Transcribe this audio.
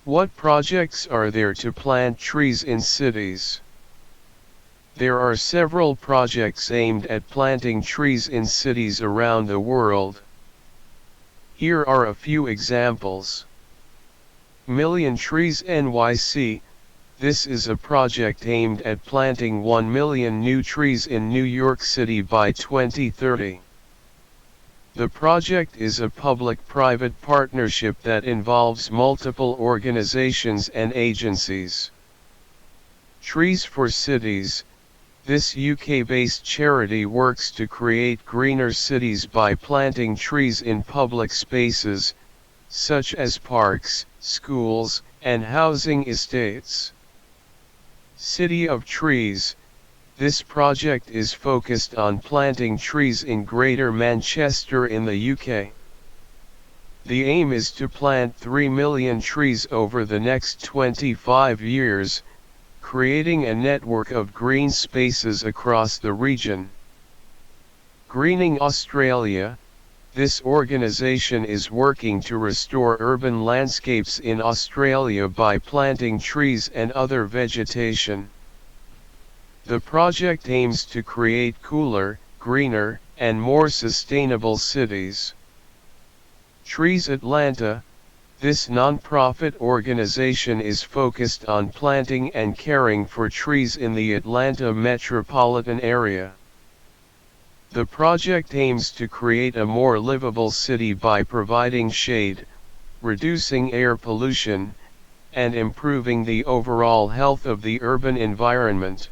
What projects are there to plant trees in cities? There are several projects aimed at planting trees in cities around the world. Here are a few examples. Million Trees NYC. This is a project aimed at planting 1 million new trees in New York City by 2030. The project is a public-private partnership that involves multiple organizations and agencies. Trees for Cities. This UK-based charity works to create greener cities by planting trees in public spaces, such as parks, schools, and housing estates. City of Trees. This project is focused on planting trees in Greater Manchester in the UK. The aim is to plant 3 million trees over the next 25 years, creating a network of green spaces across the region. Greening Australia. This organization is working to restore urban landscapes in Australia by planting trees and other vegetation. The project aims to create cooler, greener, and more sustainable cities. Trees Atlanta. This non-profit organization is focused on planting and caring for trees in the Atlanta metropolitan area. The project aims to create a more livable city by providing shade, reducing air pollution, and improving the overall health of the urban environment.